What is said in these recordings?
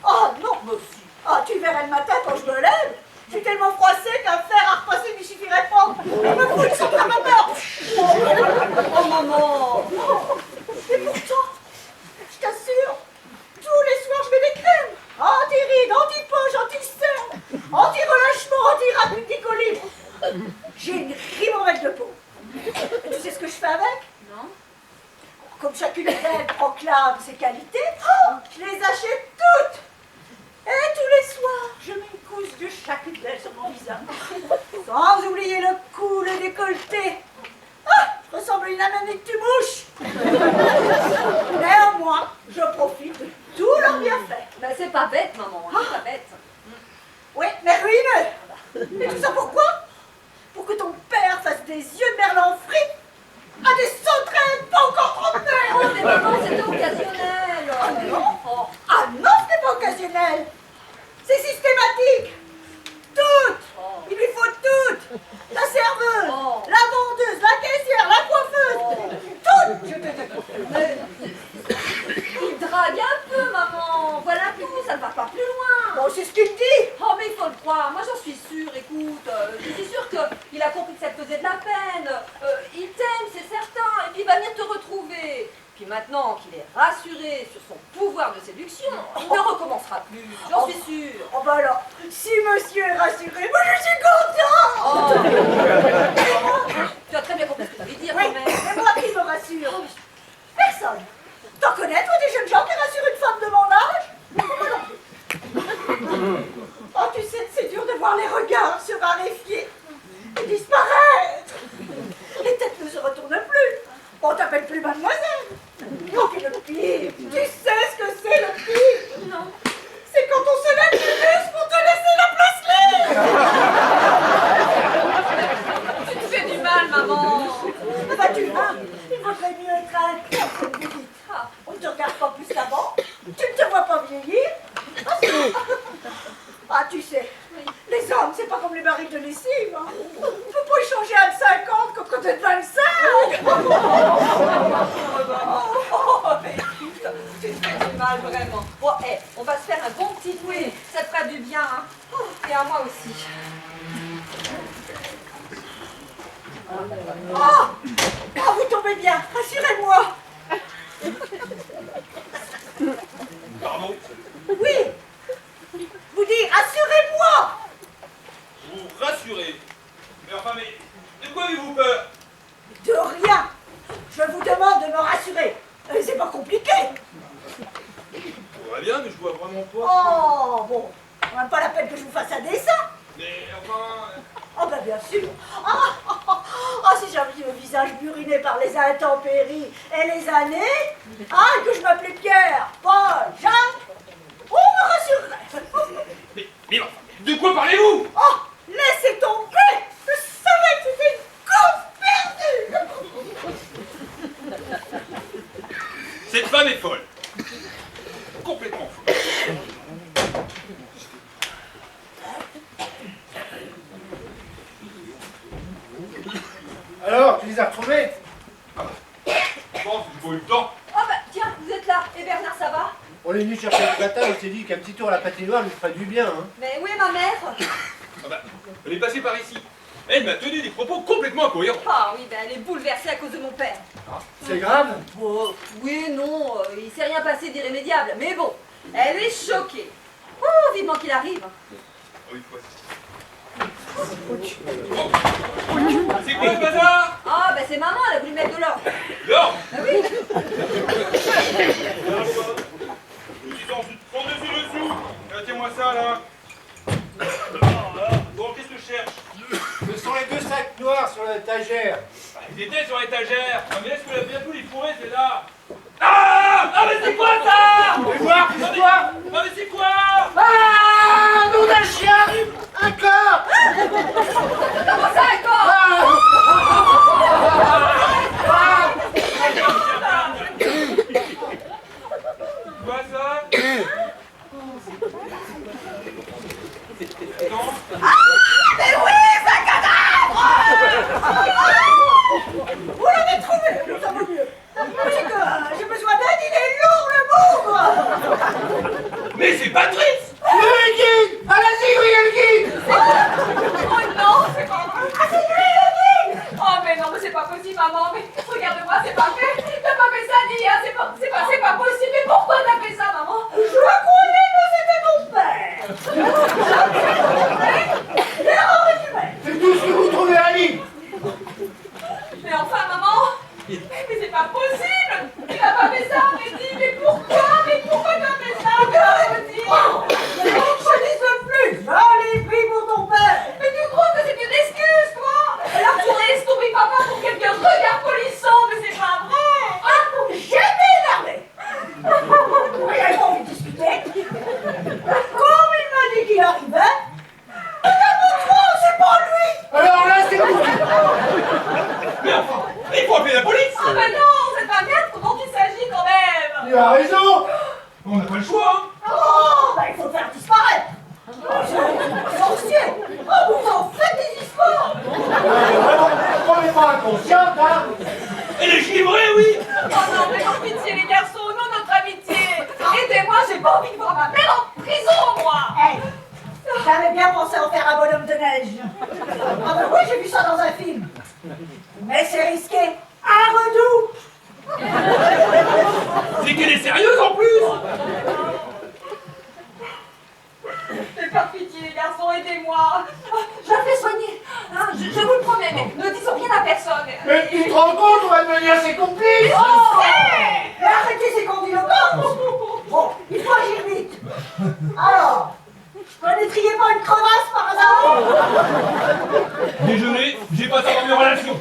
Oh non, monsieur. Ah, tu verrais le matin quand je me lève, Je suis tellement froissée qu'un fer à repasser n'y suffirait pas. Je me fous de son vapeur. Oh maman. Et pourtant, je t'assure, tous les soirs je mets des crèmes. Anti-rides, anti-poche, anti-cerne, anti-relâchement, anti-radicolibre. J'ai une ribambelle de peau. Et tu sais ce que je fais avec? Non. Comme chacune d'elles proclame ses qualités, je les achète toutes. Et tous les soirs, je mets une couche de chacune d'elles sur mon visage. Sans oublier le cou, le décolleté. Je ressemble à une amanite de mouche. Néanmoins, je profite de tous leurs bienfaits. Ben, c'est pas bête, maman, c'est pas bête. Oui, mais ruineux. Et tout ça pourquoi? Pour que ton père fasse des yeux de merlan frits à des sauterelles pas encore trentenaires. Oh, mais maman, c'était occasionnel. Ah non, ah non, ce n'est pas occasionnel. C'est systématique. Toutes. Il lui faut toutes. La serveuse, la vendeuse, la caissière, la coiffeuse. Toutes, je te dis. Il drague un peu, maman. Voilà tout, ça ne va pas plus loin. Bon, c'est ce qu'il dit. Oh, mais il faut le croire. Moi, j'en suis sûre. Écoute, je suis sûre qu'il a compris que ça te faisait de la peine. Il t'aime, c'est certain. Et puis, il va venir te retrouver. Puis maintenant qu'il est rassuré sur son pouvoir de séduction, il ne recommencera plus. J'en suis sûre. Oh, bah alors, si monsieur est rassuré, moi je suis content. Oh. Tu as très bien compris ce que tu avais dire, Oui, quand même. c'est moi qui me rassure. Personne. T'en connais, toi, des jeunes gens qui rassurent une femme de mon âge? Oh, tu sais, c'est dur de voir les regards se raréfier et disparaître. Les têtes ne se retournent plus. On t'appelle plus mademoiselle. Oh, puis le pire, tu sais ce que c'est le pire? Non. C'est quand on se lève du bus pour te laisser la place libre. Tu te fais du mal, maman. Bah, tu vois, il vaudrait mieux être un cœur comme vous dites. On ne te regarde pas plus qu'avant. Tu ne te vois pas vieillir. Ah, tu sais, les hommes, c'est pas comme les barils de lessive. Hein. On peut pas échanger à 50 comme quand t'es de 25. Oh, mais putain, tu te fais du mal, vraiment. Bon, on va se faire un bon petit fouet. Ça te fera du bien, hein. Et à moi aussi. Oh, vous tombez bien. Rassurez-moi. Pardon? Oui. Vous dites, assurez-moi. Vous rassurez. Mais enfin, mais de quoi avez-vous peur? De rien. Je vous demande de me rassurer. C'est pas compliqué. Tout va bien, mais je vois vraiment pas. Oh, bon. Même pas la peine que je vous fasse un dessin. Mais enfin... Oh ben bien sûr. Si j'avais le visage buriné par les intempéries et les années, que je m'appelais Pierre, Paul, Jacques, on me rassurerait. Mais enfin, de quoi parlez-vous? Oh, laissez tomber. Je savais que c'était une cause perdue. Cette femme est folle. Complètement folle. Alors, tu les as retrouvés? Bon, j'ai pas eu le temps. Oh, bah, tiens, vous êtes là. Et Bernard, ça va? On est venu chercher ce matin, on s'est dit qu'un petit tour à la patinoire nous ferait du bien. Hein. Mais où est ma mère? Ah bah, elle est passée par ici. Elle m'a tenu des propos complètement incohérents. Ah oui, ben elle est bouleversée à cause de mon père. C'est grave? Oh, oui, non, il s'est rien passé d'irrémédiable. Mais bon, elle est choquée. Oh, vivement qu'il arrive. Oui, quoi. C'est quoi le bazar? Ah, ben c'est maman, elle a voulu mettre de l'ordre. L'or? Ah oui. Je suis en dessus. Tiens-moi ça, là. Bon, qu'est-ce que je cherche? Ce sont les deux sacs noirs sur l'étagère. Ils étaient sur l'étagère. Non, mais est-ce que bien tous les fourrés, c'est là? Ah, mais c'est quoi ça? Fais voir, fais voir. Non, mais c'est quoi? Ah, nom d'un chien. Un corps. Comment ça, encore? Quoi ça? Non? Mais oui, c'est un cadavre. Vous l'avez trouvé, ça vaut mieux. C'est que j'ai besoin d'aide, il est lourd le bougre. Mais c'est Patrice! Le guide. Allez-y, oui, le guide. Oh non, c'est pas vrai. Ah, c'est lui, Edith! Oh mais non, mais c'est pas possible, maman. Mais regarde-moi, c'est pas fait. T'as pas fait ça, Nia. C'est pas possible. Mais pourquoi t'as fait ça, maman? Je croyais que c'était ton père! L'erreur est humaine! C'est tout ce que vous trouvez à lui. Mais enfin, maman. Mais c'est pas possible. Il a pas fait ça. Mais pourquoi? Mais pourquoi t'as fait ça? Oh, je ne plus! Je l'ai pris pour ton père! Mais tu crois que c'est une excuse, toi? Alors tu laisses tomber papa pour quelques regards polissants, mais c'est pas vrai. Ah, j'étais énervée! Il n'avait pas envie de discuter. Comme il m'a dit qu'il arrivait, c'est pas lui! Alors là, c'est vous. Mais enfin, il faut appeler la police. Ah ben non, c'est pas bien dont il s'agit quand même. Il a raison. On n'a pas le choix, hein. Oh, bah il faut le faire disparaître! Oh, c'est sorcier! Oh, vous en faites des histoires! On n'est pas inconsciente, hein. Elle est givrée, oui. Oh non, mais non, pitié les garçons, non, notre amitié. Aidez-moi, j'ai pas envie de voir ma mère en prison, moi. Hey, j'avais bien pensé en faire un bonhomme de neige. Ah bah oui, j'ai vu ça dans un film. Mais c'est risqué. Un redout! C'est qu'elle est sérieuse en plus. Faites pas pitié les garçons, aidez-moi. Je la fais soigner, hein, je vous le promets, mais ne disons rien à personne. Mais tu te rends compte, on va devenir ses complices. Oh Mais arrêtez ces condiloquences! Bon, il faut agir vite. Alors, vous n'étriez pas une crevasse par hasard? Désolé, j'ai pas ça dans mes relations.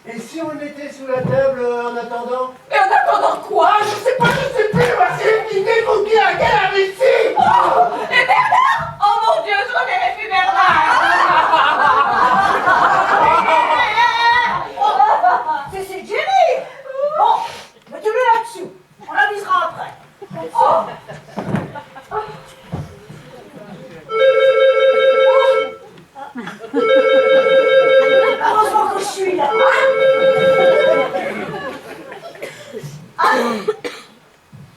Et si on était sous la table en attendant? Mais en attendant quoi? Je sais pas, je sais plus. C'est une idée faut qu'il y a un gars ici. Oh, et Bernard? Oh mon Dieu, je reverrai plus Bernard. C'est Jenny! Bon, mettez-le là-dessus. On avisera après. Oh. Heureusement que je suis là.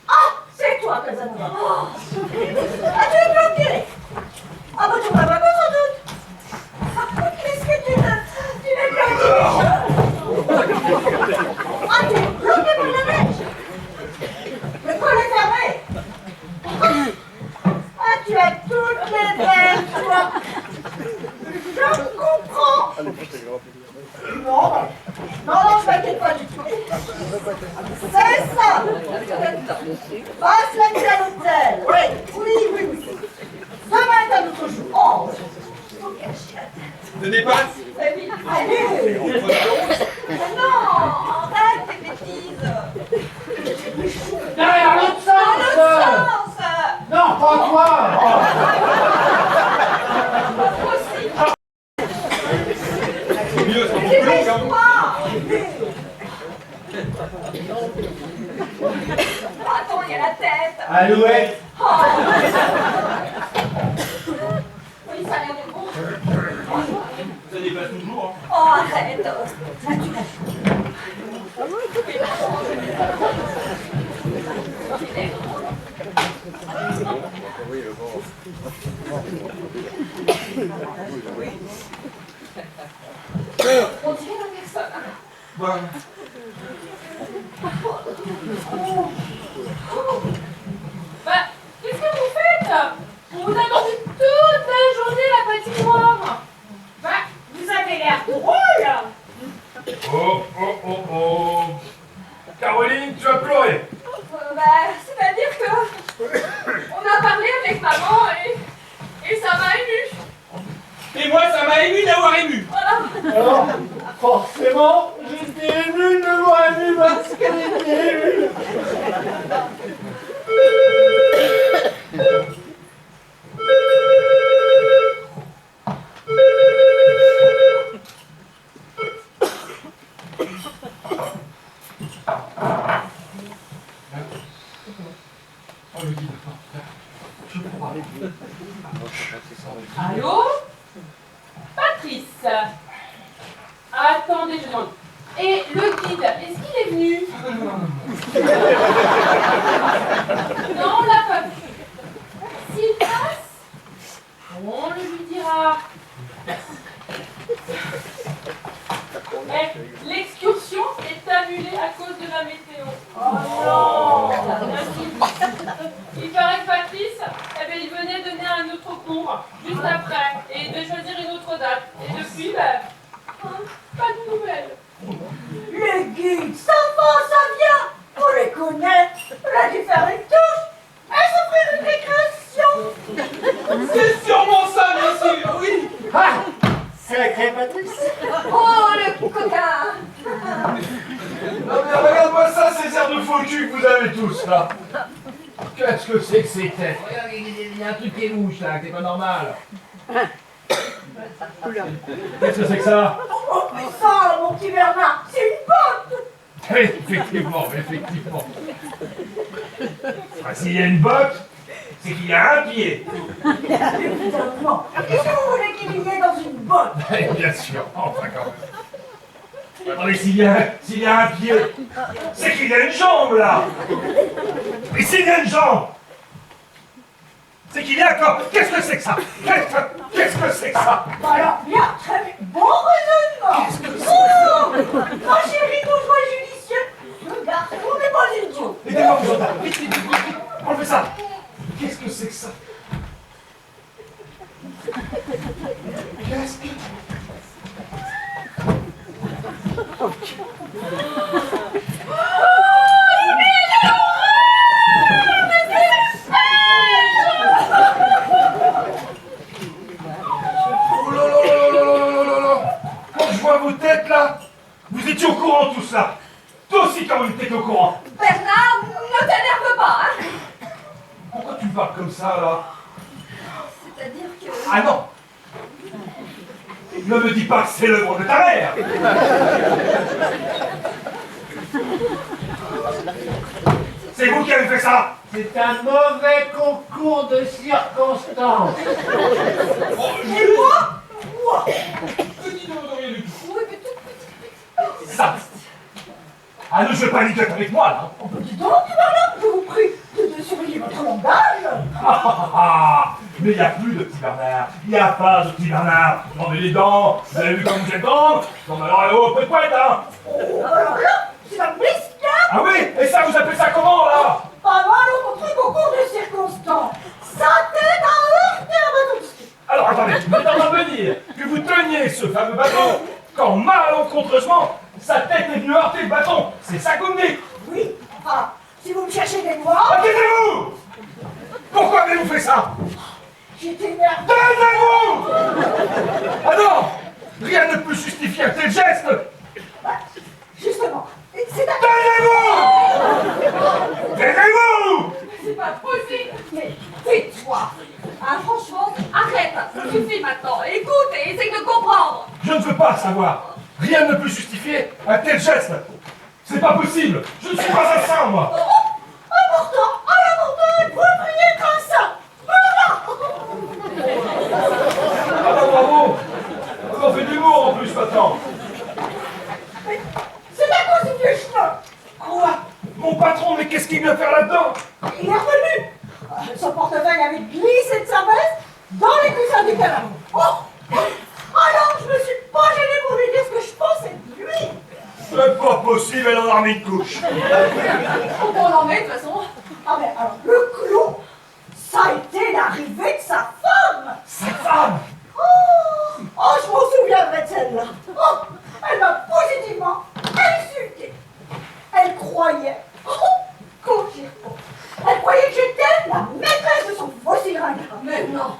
Ah, c'est toi, Casanova. Ah, tu es planqué. Ah, bah tu m'as pas sans doute. Ah, qu'est-ce que tu n'es planqué? Ah, tu es bloqué par la neige. Le col est fermé. Ah, tu as toutes les belles, toi. Je comprends. Non, non, je m'inquiète pas du tout. C'est ça. Passe la nuit à l'hôtel. Oui, oui, oui, oui. Demain est un autre jour. Oh, faut cacher la tête. Tenez pas. Allez. Mais non, arrête tes bêtises. Derrière l'autre Dans sens. le sens. Non, pas toi. Pas possible. C'est mieux, c'est beaucoup plus long, Dépêche-toi. Attends, il y a la tête. Alouette. Oh. Oui, ça a l'air de bon. Ça dépasse toujours, hein. Oh, arrête. On dirait la personne. Bah, Bah, qu'est-ce que vous faites? On vous a attendu toute la journée la patinoire. Bah, vous avez l'air drôle. oh, oh, oh, oh. Caroline, tu as pleuré. C'est-à-dire que on a parlé avec maman et ça m'a ému. Et moi, ça m'a ému d'avoir ému. Voilà. Alors, forcément, j'étais ému de me voir ému parce qu'elle était émue. Oh, le guide. Je crois. Allô? Patrice. Attendez, je demande. Et le guide, est-ce qu'il est venu? Non, on l'a pas vu. S'il passe, on mois, juste après, et de choisir une autre date. Et depuis, ben, pas de nouvelles. Les guides, ça va, ça vient. On les connaît. On a dû faire une touche et s'offrir une récréation. C'est sûrement ça, bien sûr, oui. Ah, sacré Patrice. Oh, le coquin! Non mais regarde-moi ça, ces airs de faux cul que vous avez tous là. Qu'est-ce que c'est que ces têtes? Regarde, il y a un truc qui est louche là, qui est pas normal. Qu'est-ce que c'est que ça? Oh, mais ça, mon petit Bernard, c'est une botte. Effectivement, effectivement. Ah, s'il y a une botte, c'est qu'il y a un pied. Évidemment. Qu'est-ce que vous voulez qu'il y ait dans une botte? Bien sûr, enfin quand même. Attendez, s'il y a un pied, c'est qu'il y a une jambe là. Et s'il y a une jambe, c'est qu'il y a un corps. Qu'est-ce que c'est que ça? Qu'est-ce que c'est que ça? Bah alors, bien, très bien. Bon raisonnement. Oh, ma chérie bourgeois judicieux, ce garçon n'est pas idiot. Aidez-moi, vous entendez. Vite, vite, vite, vite. Enlevez ça. Qu'est-ce que c'est que ça? Qu'est-ce que... Oh là là là là là là là là! Quand je vois vos têtes là, vous étiez au courant de tout ça. Toi aussi quand même t'étais au courant. Bernard, ne t'énerve pas, hein? Pourquoi tu parles comme ça là? C'est-à-dire que... Ah non! Ne me dis pas que c'est l'œuvre de ta mère! C'est vous qui avez fait ça! C'est un mauvais concours de circonstances. Et moi? Petit devant du tout. Oui, mais tout petit. Ça! Ah ne jouez pas les têtes avec moi là! Dis donc, Bernard, je vous prie de surveiller votre langage. Mais il n'y a plus de petit Bernard! Il n'y a pas de petit Bernard! J'en ai les dents! Vous avez vu comme vous êtes donc? Non mais alors, oh, peu poète hein! Oh, alors là, c'est un briscard. Ah oui? Et ça, vous appelez ça comment là? Pas mal au contre-concours de circonstances. Ça t'aide à heurter un bateau de ski. Alors attendez, vous êtes en train de me dire que vous teniez ce fameux bâton quand malencontreusement sa tête est venue heurter le bâton. C'est ça que vous me dites. Oui, enfin, si vous me cherchez des noirs, Taisez-vous! Pourquoi avez-vous fait ça? j'étais énervé. Taisez-vous! Ah non! Rien ne peut justifier un tel geste! Bah, justement, c'est d'accord. Taisez-vous! Taisez-vous! C'est pas possible. Mais tais-toi. Ah, franchement, arrête. Ça suffit maintenant. Écoute et essaye de comprendre. Je ne veux pas savoir. Rien ne peut justifier un tel geste. C'est pas possible. Je ne suis pas un saint, moi. Important, à la montagne, vous priez comme ça. Voilà. Ah bah bravo. Vous en faites de l'humour en plus maintenant. Mais c'est à cause du vieux chemin. Quoi? Mon patron, mais qu'est-ce qu'il vient faire là-dedans? Il est revenu. Son portefeuille avait glissé de sa veste dans les coussins du canapé. Oh! Alors je me suis pas gêné pour lui dire ce que je pensais de lui. C'est pas possible, elle en a remis une couche. On en met de toute façon. Ah mais alors le clou, ça a été l'arrivée de sa femme. Sa femme! Oh, je m'en souviendrai de celle-là. Oh, elle m'a positivement insultée. Elle croyait, quand j'y repense, elle croyait que j'étais la maîtresse de son fossile ringard. Mais non.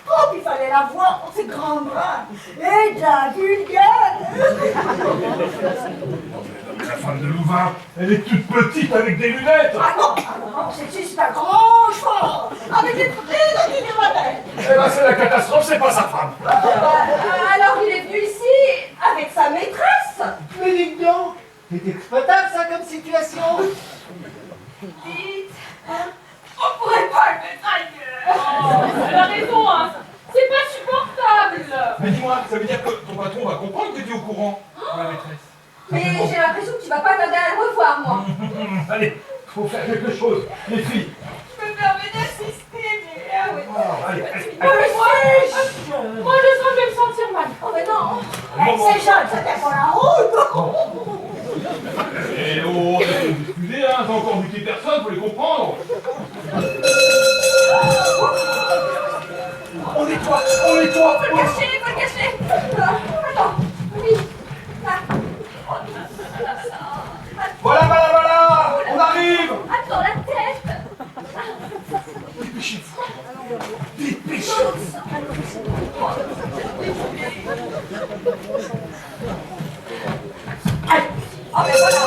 Oh, puis il fallait la voir pour ses grandes bras. Et d'un vulgaire. La femme de Louvain, elle est toute petite avec des lunettes. Ah non, c'est un grand cheval. Avec des très petits du modèle. Eh ben c'est la catastrophe, c'est pas sa femme. Alors il est venu ici avec sa maîtresse. Mais dites donc, c'est exploitable ça comme situation. Dites, on pourrait pas le mettre ailleurs. Oh, elle a raison, hein. C'est pas supportable. Mais dis-moi, ça veut dire que ton patron va comprendre que tu es au courant, ma maîtresse. Mais j'ai l'impression que tu vas pas tarder à le revoir, moi. Allez, faut faire quelque chose, les filles. Je me permets d'assister, mais ah ouais. Allez, allez, Mais allez. Moi, je sens que je vais me sentir mal. Oh mais non. C'est jeune, ça dépend la route. Eh oh, excusez, hein, t'as encore buté personne, faut les comprendre. On nettoie. Faut le cacher, faut le cacher. Attends, oui. Là. Voilà, voilà, voilà. On arrive. Attends, la tête. Dépêchez-vous. Dépêchez-vous. Oh, mais voilà.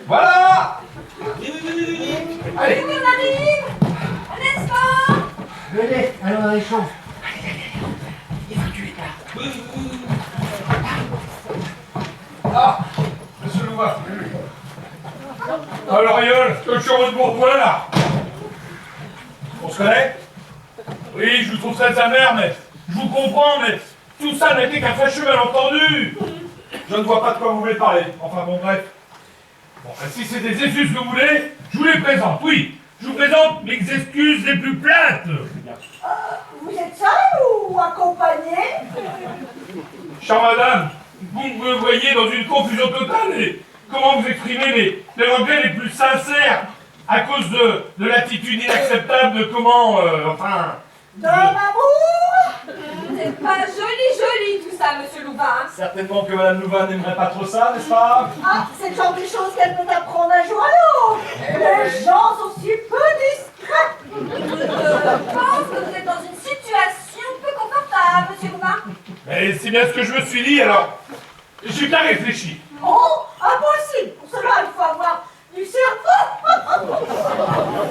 Voilà. Allez. Oui, on arrive. Un instant. Venez, allons dans les chambres. Ah, monsieur Louvain. Ah, l'Oriole, que je suis heureux de vous revoir là. On se connaît? Oui, je vous trouve très amer, mais je vous comprends, mais tout ça n'était qu'un fâcheux malentendu. Je ne vois pas de quoi vous voulez parler. Enfin bon, bref. Bon, si c'est des excuses que vous voulez, je vous les présente, oui. Je vous présente mes excuses les plus plates. Vous êtes seul ou accompagné? Chère madame, vous me voyez dans une confusion totale et comment vous exprimer les regrets les plus sincères à cause de l'attitude inacceptable de comment, enfin... De l'amour? C'est pas joli tout ça, monsieur Louvain. Certainement que madame Louvain n'aimerait pas trop ça, n'est-ce pas? Ah, c'est le genre de choses qu'elle peut apprendre un jour à l'autre. Les gens sont si peu discrets. Je pense que vous êtes dans une situation peu confortable, monsieur Louvain. Mais c'est bien ce que je me suis dit, alors j'ai bien réfléchi. Oh, impossible. Pour cela, il faut avoir du cerveau.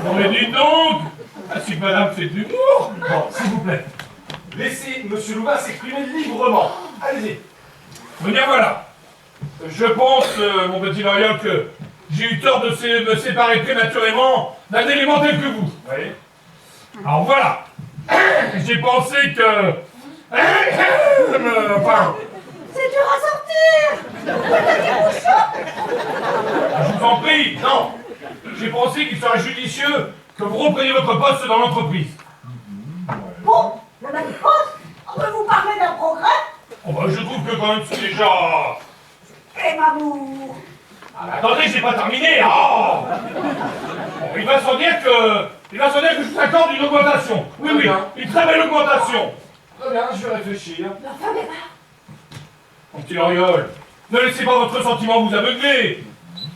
Non mais dites donc, ah, si madame fait de l'humour. Bon, s'il vous plaît, laissez monsieur Louvain s'exprimer librement. Allez-y. Eh bien voilà, je pense, mon petit Loriol, que j'ai eu tort de me séparer prématurément d'un élément tel que vous. Voyez. Alors voilà, j'ai pensé que... Enfin, C'est dur à sortir. je vous en prie, non. J'ai pensé qu'il serait judicieux que vous repreniez votre poste dans l'entreprise. Bon, le même poste. On peut vous parler d'un progrès. Oh bah, je trouve que quand même c'est déjà... Et Mamour. Ah, mais attendez, j'ai pas terminé. Oh bon, il va sans dire que je vous accorde une augmentation. Oui, oui, une très belle augmentation. Très bien, je vais réfléchir. L'enfant est là. Mon petit Loriol, ne laissez pas votre sentiment vous aveugler.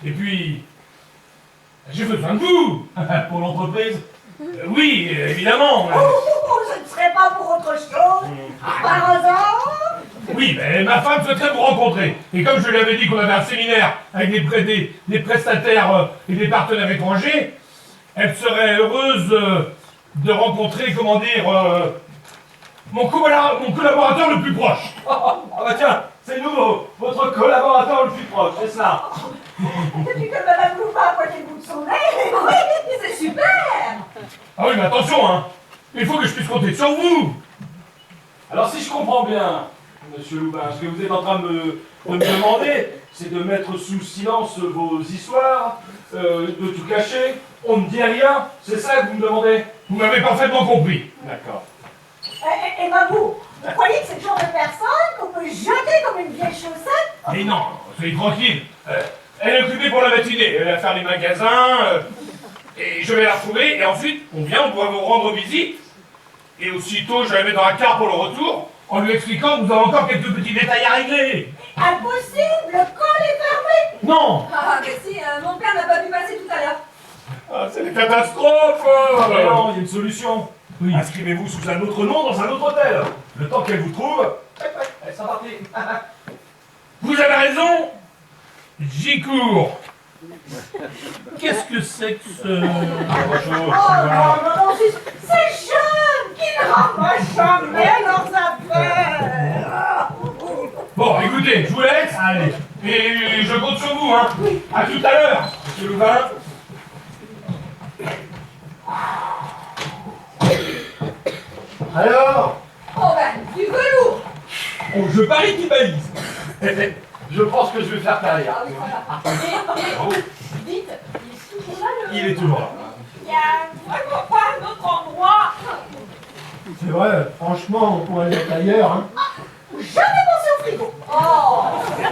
Et puis, j'ai besoin de vous pour l'entreprise. Oui, évidemment. Je ne serais pas pour autre chose. Par hasard. Oui, mais ma femme souhaiterait vous rencontrer. Et comme je lui avais dit qu'on avait un séminaire avec des prestataires et des partenaires étrangers, elle serait heureuse de rencontrer, comment dire, mon collaborateur le plus proche. Ah bah tiens, c'est nous, votre collaborateur le plus proche, c'est ça. Depuis que Madame Louvain a pointé le bout de son nez. Oui, C'est super. Ah oui, mais attention, hein. Il faut que je puisse compter sur vous. Alors si je comprends bien, monsieur Louvain, ce que vous êtes en train de me demander, c'est de mettre sous silence vos histoires, de tout cacher, on ne dit rien, c'est ça que vous me demandez? Vous m'avez parfaitement compris. D'accord. Et Mamour, vous croyez que c'est le genre de personne qu'on peut jeter comme une vieille chaussette? Mais non, soyez tranquille. Elle est occupée pour la matinée, elle va faire les magasins, et je vais la retrouver, et ensuite, on vient, on pourra vous rendre visite, et aussitôt, je la mets dans la carte pour le retour, en lui expliquant que nous avons encore quelques petits détails à régler. Impossible, le col est fermé. Non. Ah, mais si, mon père n'a pas pu passer tout à l'heure. Ah, c'est une catastrophe. Non, il y a une solution. Oui. Inscrivez-vous sous un autre nom dans un autre hôtel. Le temps qu'elle vous trouve, elle sera partie. Vous avez raison. J'y cours. Qu'est-ce que c'est que ce... Oh non, c'est jeune qui ne ramasse jamais leurs affaires. Bon, écoutez, je vous laisse. Allez. Et je compte sur vous, hein. À tout à l'heure, monsieur Louvain. Alors, Oh ben, du velours. Oh, je parie qu'il balise. je pense que je vais faire carrière. Ah oui, voilà. Et, dites, il est toujours là, le... Il est toujours là. Il n'y a vraiment pas un autre endroit. C'est vrai, franchement, on pourrait aller ailleurs. Hein. Jamais pensé au frigo. Oh, mais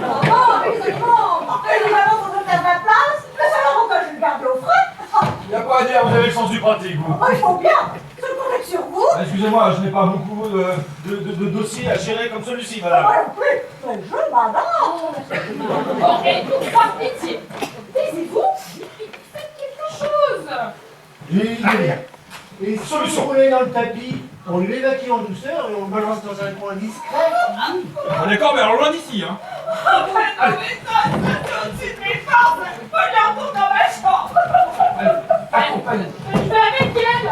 les aliments. Et évidemment, pour donner à ma place, le seul avantage de le garder au frais, Il n'y a pas à dire, vous avez le sens du pratique, vous. Oh, il faut bien se compter sur vous. Excusez-moi, je n'ai pas beaucoup de dossiers à gérer comme celui-ci, madame. Moi non plus. Mais je m'adore. Bon, et pour par pitié, taisez-vous, faites quelque chose. Et si Solution. vous roulez dans le tapis, on l'évacue en douceur et on le balance dans un coin discret. Ah, d'accord, mais alors loin d'ici, hein. Regardons dans ma chambre. Accompagne. Je vais avec elle.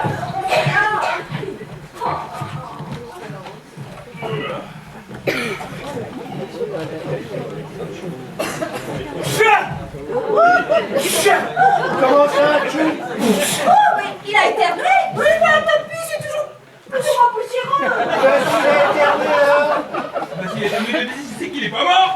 Comment ça, Chou? Oh, mais il a éternué. Oui, mais un tapis, c'est toujours empoussiérant. Qu'est-ce qu'il a éternué là? Bah, s'il est amusé de d'ici, c'est qu'il est pas mort.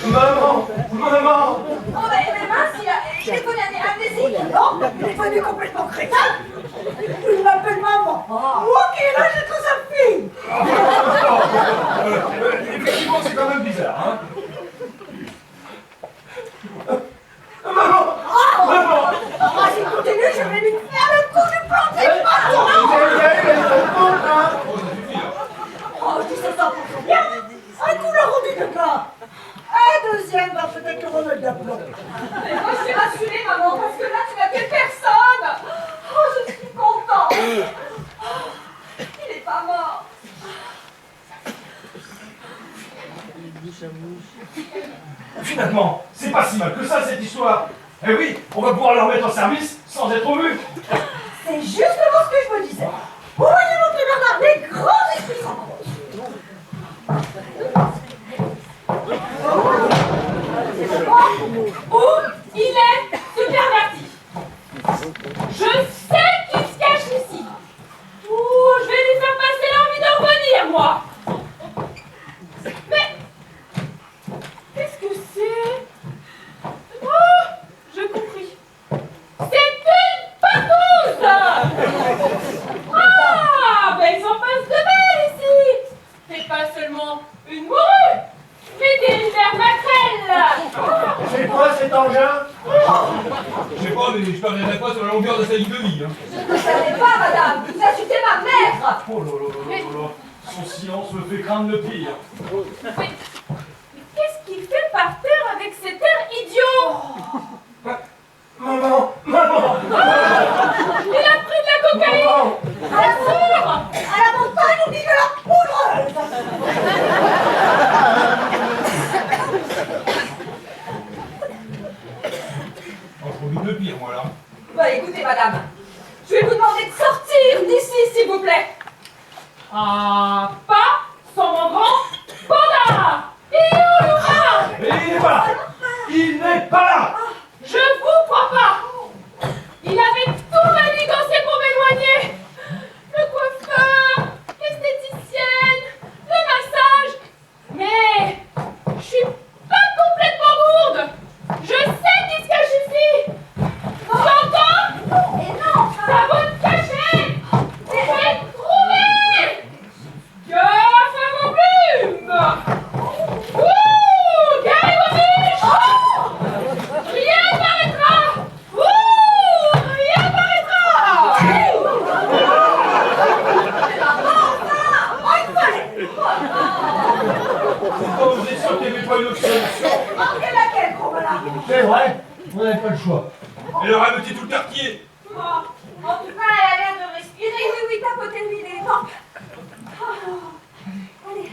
Maman! Maman! Oh, mais mince, il est connu amnésique. Non, il est devenu complètement crétin. Il m'appelle maman. Moi qui ai l'âge d'être sa fille. Effectivement, c'est quand même bizarre, hein? Maman! Maman! Ah, s'il continue, je vais lui faire le coup du planté de Vous bâton. avez bien eu les secondes, hein? Oh, ça suffit, là. Oh, je dis ça sans pour bien. Un coup le rendu de cas. Un deuxième va peut-être le remettre d'aplomb. Mais moi, je suis rassurée, maman, parce que là, tu n'as plus personne. Oh, je suis contente. Oh, il n'est pas mort. Finalement, c'est pas si mal que ça, cette histoire. Eh oui, on va pouvoir leur mettre en service sans être vus. C'est justement ce que je me disais. Vous voyez, mon petit Bernard, les grands esprits s'en rencontrent. Où il est, ce perverti? Je sais qu'il se cache ici. Ouh, je vais lui faire passer l'envie de revenir, moi. Mais qu'est-ce que c'est? Oh, j'ai compris. C'est une partouze. Ah, ben ils en passent de belles ici. C'est pas seulement une morue, mais des rivières maquerelles. C'est quoi cet engin? Je sais pas, mais je parviendrai pas sur la longueur de sa ligne de vie, hein. Je ne savais pas, madame. Vous insultez ma mère. Oh là là là là là là. Son silence me fait craindre le pire. Mais qu'est-ce qu'il fait par terre avec cet air idiot? Maman! Maman! Il a pris de la cocaïne. Maman! Bien sûr. À la montagne, on dit de la poudre. Oh, je trouve le pire, moi, là. Bah, écoutez, madame. Je vais vous demander de sortir d'ici, s'il vous plaît. Ah, pas sans mon grand panda. Et où le bras? Mais il n'est pas là! Il n'est pas là! Je vous crois pas. Il avait tout manigancé pour m'éloigner. Le coiffeur, l'esthéticienne, le massage. Mais je suis pas complètement gourde. Je sais qui se cache ici. Tu entends? Et non. Ça va te cacher. Je vais te trouver. Gaffe à vos plumes. Ouh, gare vos biches. Rien n'arrêtera. Ouh, rien n'arrêtera. Oh, vous êtes sûr qu'il n'y avait pas une autre solution? Marquez laquelle, gros malade. C'est vrai, on n'avait pas le choix. Elle aurait ameuté tout le quartier. En tout cas, elle a l'air de respirer. Oui, oui, tapotez-lui les tempes. Allez.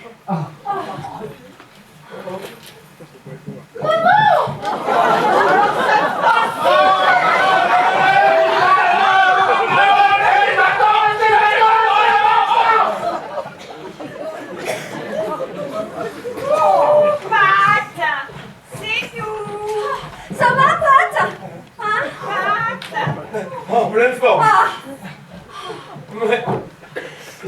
Oh, Pat, c'est tout. Ça va, Pat? Hein? Pat. En pleine forme. Ah, Ouais.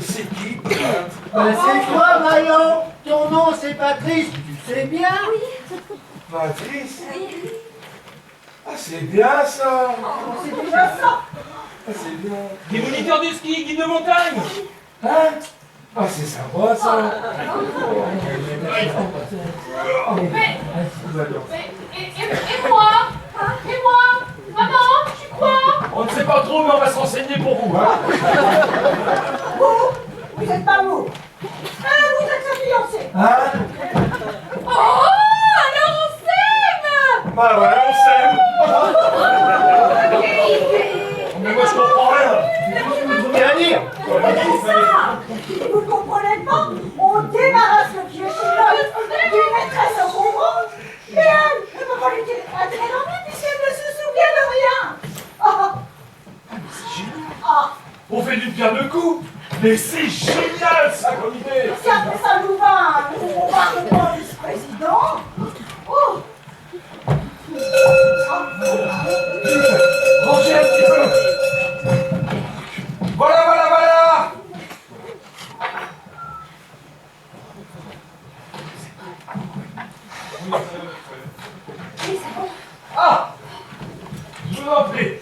C'est qui? C'est toi, Marion. Ton nom, c'est Patrice. Tu sais bien? Patrice? Ah, c'est bien ça! C'est déjà ça. Ah, c'est bien. Des moniteurs de ski, guide de montagne. Hein? Ah, c'est sympa, ça. Et moi? Et moi? Maman, tu crois? On ne sait pas trop, mais on va se renseigner pour vous, hein. Vous êtes pas vous. Vous êtes sa fiancée. Hein? Oh, alors on s'aime! Bah ouais, on s'aime. Mais moi, je comprends rien. Vous voulez rien dire? C'est ça. Vous ne comprenez pas? On débarrasse le vieux chinois d'une maîtresse encombrante. Et elle ne peut pas lui tirer un trait dans lui puisqu'elle ne se souvient de rien. On fait d'une pierre deux coups. Mais c'est génial, ça, comme idée. Si après ça nous va, on va reprendre le vice-président. Oh. Rangez un petit peu. Voilà, voilà, voilà. Ah, je vous en prie.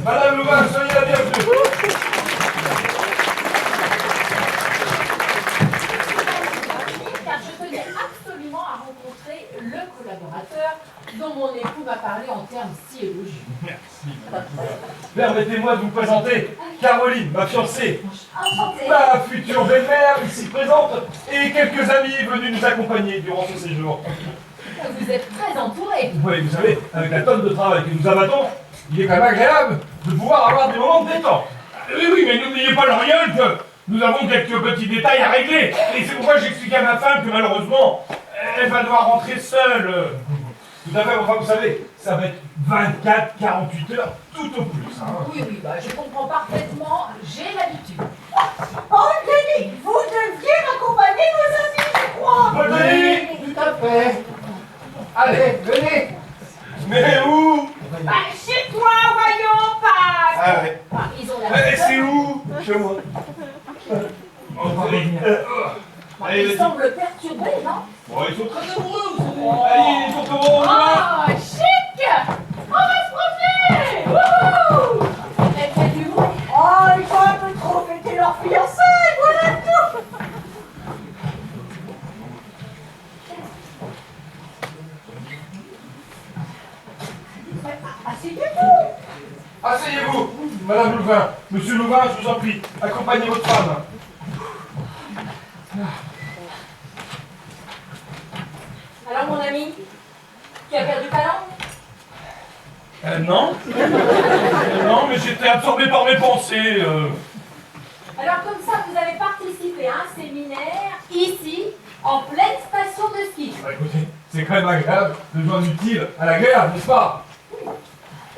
Madame Louvain, soyez la bienvenue. Car je tenais absolument à rencontrer le collaborateur dont mon époux m'a parlé en termes si élogieux. Merci. Permettez-moi de vous présenter Caroline, ma fiancée, Enchantée. ma future belle-mère ici présente et quelques amis venus nous accompagner durant ce séjour. Vous êtes très entouré. Oui, vous savez, avec la tonne de travail que nous abattons, il est quand même agréable de pouvoir avoir des moments de détente. Oui, oui, mais n'oubliez pas, Lauriane, que nous avons quelques petits détails à régler. Et c'est pourquoi j'explique à ma femme que malheureusement, elle va devoir rentrer seule. Tout à fait, enfin, vous savez, ça va être 24, 48 heures, tout au plus. Hein. Oui, oui, bah, je comprends parfaitement, j'ai l'habitude. Oh, Denis, vous deviez raccompagner nos amis, je crois. Oui, Tout à fait. Allez, venez. mais où? Bah, chez toi, voyons, passe. Ah ouais. Ah, ils ont la C'est où? Chez moi. Allez, Ils vas-y. semblent perturbés, non? Bon, ils sont très amoureux, vous savez. Allez, il faut qu'on va. Oh, chic! On va se promener! Wouhou! Elle fait du bruit. Oh, ils ont un peu trop fêté leur fiançailles, voilà tout. Asseyez-vous. Asseyez-vous, Madame Louvain. Monsieur Louvain, je vous en prie, accompagnez votre femme. Alors mon ami, tu as perdu ta langue? Non. Non, mais j'étais absorbé par mes pensées. Alors comme ça, vous avez participé à un séminaire ici, en pleine station de ski. Bah, écoutez, c'est quand même agréable de joindre utile à la guerre, n'est-ce pas?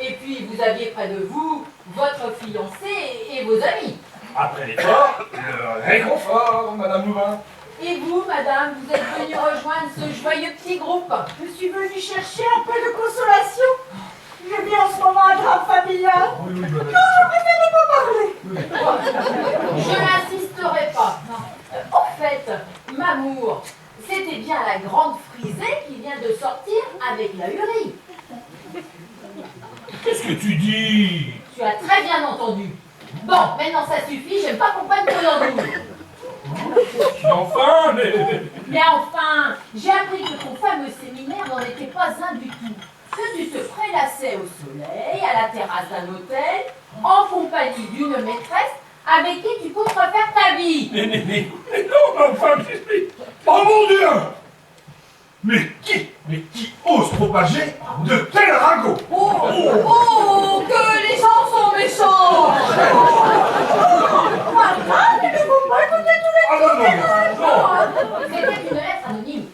Et puis vous aviez près de vous votre fiancé et vos amis. Après l'effort, le réconfort, Madame Louvain. Et vous, madame, vous êtes venue rejoindre ce joyeux petit groupe. Je suis venue chercher un peu de consolation. Je vis en ce moment un drame familial. Oui, oui, Non, madame. je préfère ne pas parler. Je n'insisterai pas. Au fait, Mamour, c'était bien la grande frisée qui vient de sortir avec la hurie. Qu'est-ce que tu dis? Tu as très bien entendu. Bon, maintenant ça suffit, j'aime pas qu'on prenne pour l'andouille. Enfin, mais... Mais enfin, j'ai appris que ton fameux séminaire n'en était pas un du tout. Que tu te prélassais au soleil, à la terrasse d'un hôtel, en compagnie d'une maîtresse avec qui tu comptes refaire ta vie. Mais non, mais enfin, oh mon Dieu! Mais qui ose propager de tels ragots? Oh, que les gens sont méchants! Madame, il ne faut pas écouter tous les... Ah non, non, non. C'était une lettre anonyme.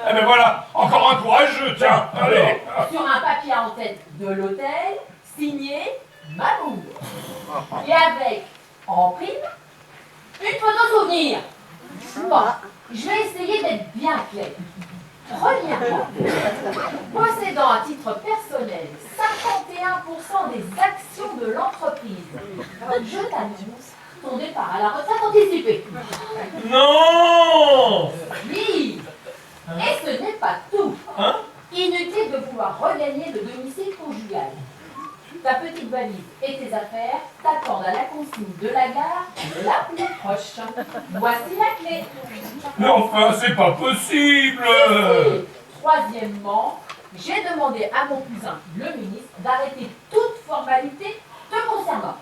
Eh ben voilà, encore un courageux, tiens, allez. Sur un papier en tête de l'hôtel, signé Mamour. Et avec, en prime, une photo souvenir. Bon, je vais essayer d'être bien clair. Premièrement, possédant à titre personnel 51% des actions de l'entreprise, je t'annonce ton départ à la retraite anticipée. Non! Oui. Et ce n'est pas tout. Hein? Inutile de vouloir regagner le domicile conjugal. ta petite valise et tes affaires t'attendent à la consigne de la gare la plus proche. Voici la clé. Mais enfin, c'est pas possible! Et troisièmement, j'ai demandé à mon cousin, le ministre, d'arrêter toute formalité te concernant.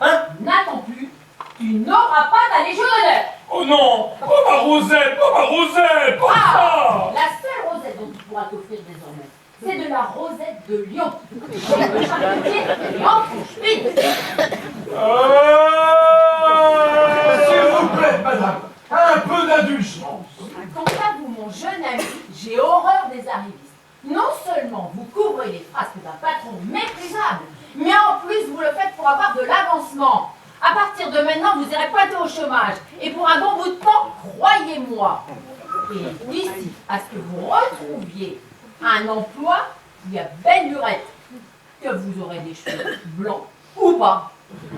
Hein? N'attends plus, tu n'auras pas ta Légion d'honneur. Oh non! Pas ma Rosette! Pas ma Rosette! Pas ça! La seule rosette dont tu pourras t'offrir désormais, c'est de la rosette de lion. Chez le charcutier et en couche-pile. S'il vous plaît, madame, un peu d'indulgence. Quant à vous, mon jeune ami, j'ai horreur des arrivistes. Non seulement vous couvrez les frasques d'un patron méprisable, mais en plus vous le faites pour avoir de l'avancement. À partir de maintenant, vous irez pointer au chômage. Et pour un bon bout de temps, croyez-moi. Et d'ici à ce que vous retrouviez un emploi, il y a belle lurette que vous aurez des cheveux blancs ou pas,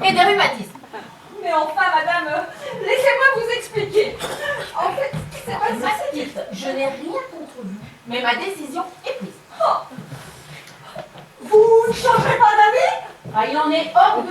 et des rhumatismes. Mais enfin, madame, laissez-moi vous expliquer. En fait, ce qui s'est passé, Ma c'est que... petite, je n'ai rien contre vous, mais ma décision est prise. Vous ne changerez pas d'avis? Ah, il en est hors de